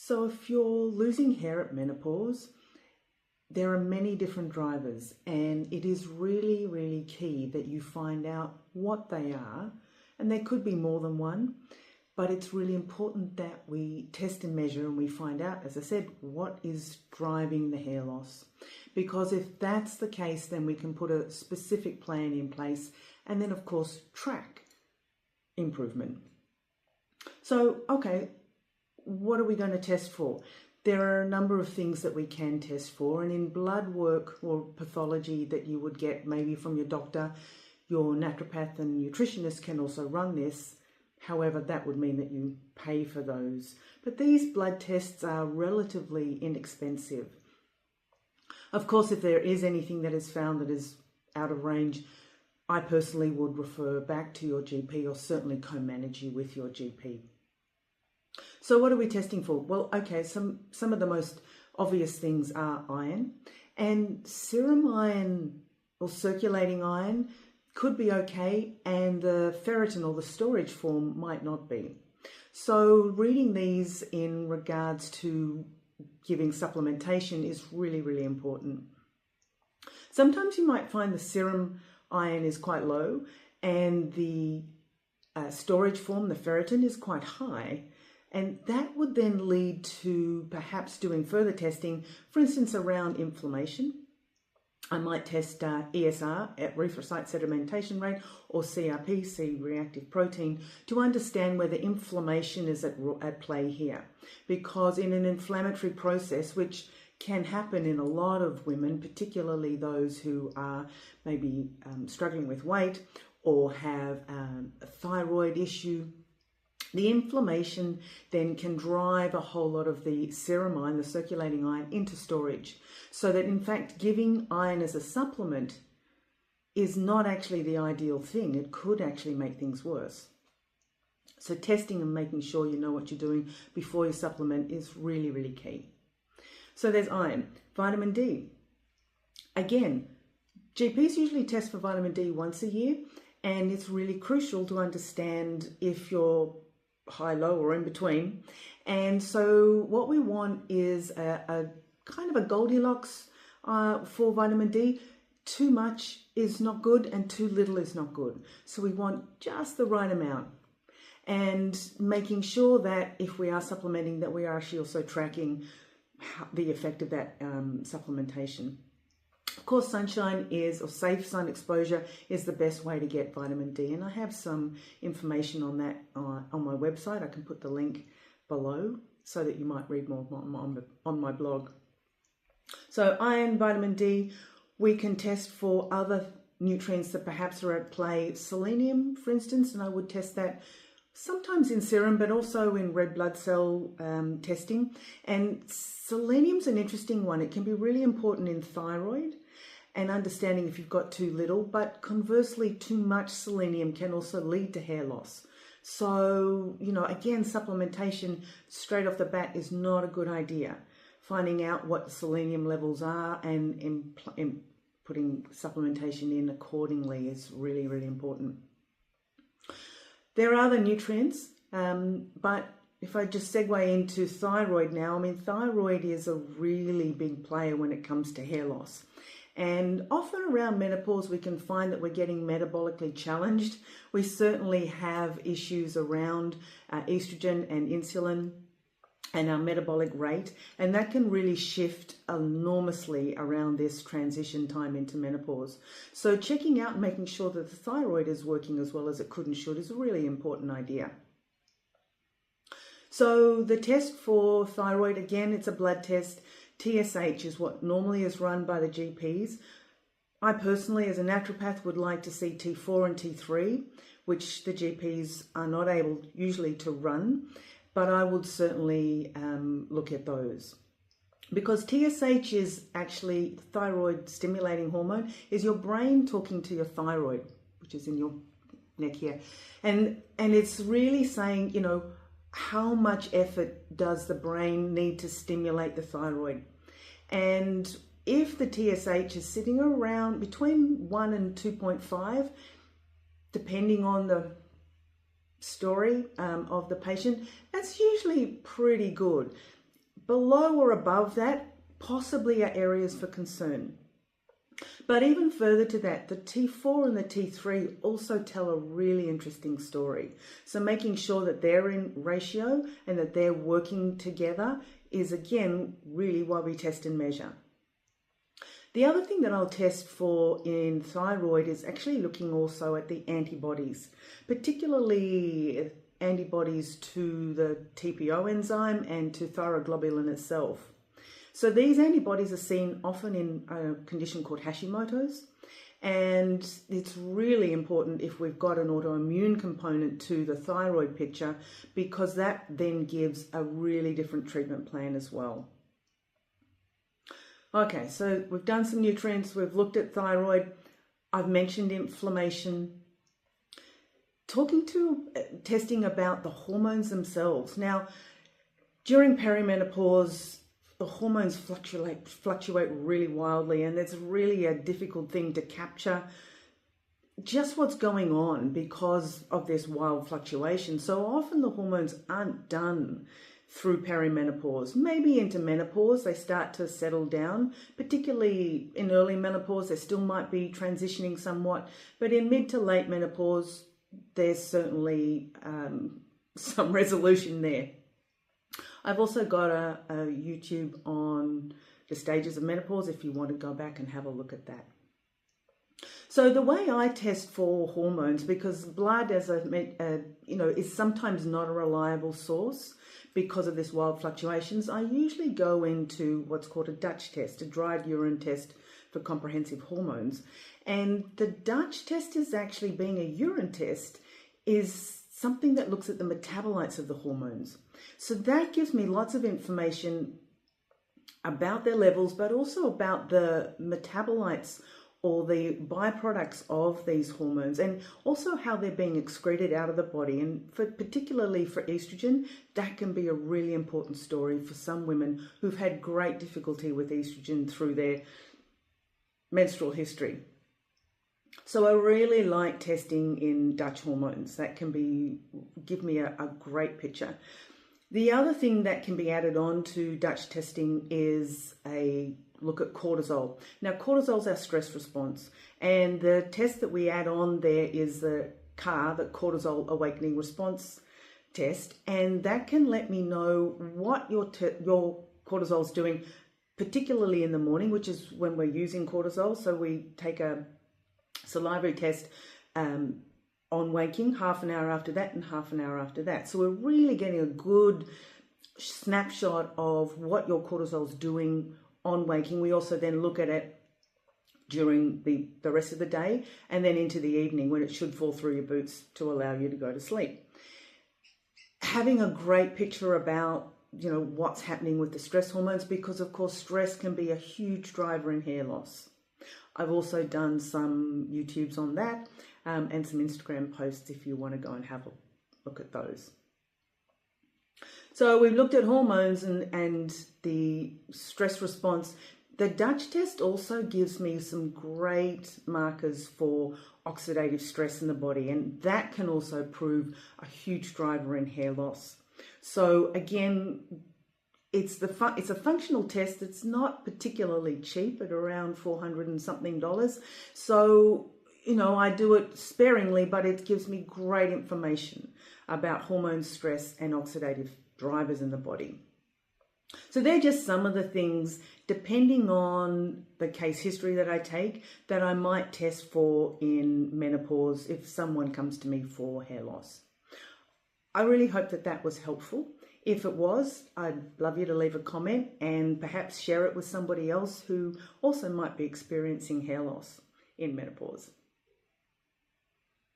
So if you're losing hair at menopause, there are many different drivers, and it is really, really key that you find out what they are. And there could be more than one, but it's really important that we test and measure and we find out, as I said, what is driving the hair loss. Because if that's the case, then we can put a specific plan in place and then, of course, track improvement. So, okay, what are we going to test for? There are a number of things that we can test for, and in blood work or pathology that you would get maybe from your doctor, your naturopath and nutritionist can also run this. However, that would mean that you pay for those. But these blood tests are relatively inexpensive. Of course, if there is anything that is found that is out of range, I personally would refer back to your GP or certainly co-manage you with your GP. So what are we testing for? Well, okay, some of the most obvious things are iron, and serum iron or circulating iron could be okay, and the ferritin or the storage form might not be. So reading these in regards to giving supplementation is really, really important. Sometimes you might find the serum iron is quite low and the storage form, the ferritin, is quite high. And that would then lead to perhaps doing further testing, for instance, around inflammation. I might test ESR, erythrocyte sedimentation rate, or CRP, C-reactive protein, to understand whether inflammation is at play here. Because in an inflammatory process, which can happen in a lot of women, particularly those who are maybe struggling with weight or have a thyroid issue, the inflammation then can drive a whole lot of the serum iron, the circulating iron, into storage. So that in fact giving iron as a supplement is not actually the ideal thing. It could actually make things worse. So testing and making sure you know what you're doing before you supplement is really, really key. So there's iron. Vitamin D. Again, GPs usually test for vitamin D once a year, and it's really crucial to understand if you're high, low, or in between. And so what we want is a kind of a Goldilocks for vitamin D. Too much is not good and too little is not good. So we want just the right amount, and making sure that if we are supplementing, that we are actually also tracking the effect of that supplementation. Of course, sunshine or safe sun exposure is the best way to get vitamin D, and I have some information on that on my website. I can put the link below so that you might read more on my blog. So iron, vitamin D, we can test for other nutrients that perhaps are at play. Selenium, for instance, and I would test that sometimes in serum, but also in red blood cell testing. And selenium's an interesting one. It can be really important in thyroid and understanding if you've got too little, but conversely, too much selenium can also lead to hair loss. So, again, supplementation straight off the bat is not a good idea. Finding out what the selenium levels are and putting supplementation in accordingly is really, really important. There are other nutrients, but if I just segue into thyroid now, thyroid is a really big player when it comes to hair loss. And often around menopause, we can find that we're getting metabolically challenged. We certainly have issues around estrogen and insulin and our metabolic rate, and that can really shift enormously around this transition time into menopause. So checking out and making sure that the thyroid is working as well as it could and should is a really important idea. So the test for thyroid, again, it's a blood test. TSH is what normally is run by the GPs. I personally, as a naturopath, would like to see T4 and T3, which the GPs are not able usually to run, but I would certainly look at those. Because TSH is actually thyroid stimulating hormone, is your brain talking to your thyroid, which is in your neck here. And it's really saying, how much effort does the brain need to stimulate the thyroid? And if the TSH is sitting around between 1 and 2.5, depending on the story of the patient, that's usually pretty good. below or above that possibly are areas for concern. But even further to that, the T4 and the T3 also tell a really interesting story. So making sure that they're in ratio and that they're working together is, again, really why we test and measure. The other thing that I'll test for in thyroid is actually looking also at the antibodies, particularly antibodies to the TPO enzyme and to thyroglobulin itself. So these antibodies are seen often in a condition called Hashimoto's, and it's really important if we've got an autoimmune component to the thyroid picture, because that then gives a really different treatment plan as well. Okay, so we've done some nutrients, we've looked at thyroid, I've mentioned inflammation. Testing about the hormones themselves. Now, during perimenopause, the hormones fluctuate really wildly, and it's really a difficult thing to capture just what's going on because of this wild fluctuation. So often the hormones aren't done through perimenopause. Maybe into menopause they start to settle down, particularly in early menopause they still might be transitioning somewhat, but in mid to late menopause there's certainly some resolution there. I've also got a YouTube on the stages of menopause if you want to go back and have a look at that. So the way I test for hormones, because blood, as I've is sometimes not a reliable source because of this wild fluctuations, I usually go into what's called a Dutch test, a dried urine test for comprehensive hormones. And the Dutch test is actually, being a urine test, is something that looks at the metabolites of the hormones. So that gives me lots of information about their levels, but also about the metabolites or the byproducts of these hormones, and also how they're being excreted out of the body. And particularly for estrogen, that can be a really important story for some women who've had great difficulty with estrogen through their menstrual history. So I really like testing in Dutch hormones. That can give me a great picture. The other thing that can be added on to Dutch testing is a look at cortisol. Now, cortisol is our stress response, and the test that we add on there is the CAR, the cortisol awakening response test, and that can let me know what your cortisol is doing, particularly in the morning, which is when we're using cortisol. So we take a salivary test on waking, half an hour after that and half an hour after that. So we're really getting a good snapshot of what your cortisol is doing on waking. We also then look at it during the rest of the day and then into the evening when it should fall through your boots to allow you to go to sleep. Having a great picture about what's happening with the stress hormones, because of course stress can be a huge driver in hair loss. I've also done some YouTubes on that and some Instagram posts if you want to go and have a look at those. So we've looked at hormones and the stress response. The Dutch test also gives me some great markers for oxidative stress in the body, and that can also prove a huge driver in hair loss. So again, it's a functional test. It's not particularly cheap at around $400 and something. So, I do it sparingly, but it gives me great information about hormone stress and oxidative drivers in the body. So they're just some of the things, depending on the case history that I take, that I might test for in menopause if someone comes to me for hair loss. I really hope that was helpful. If it was, I'd love you to leave a comment and perhaps share it with somebody else who also might be experiencing hair loss in menopause.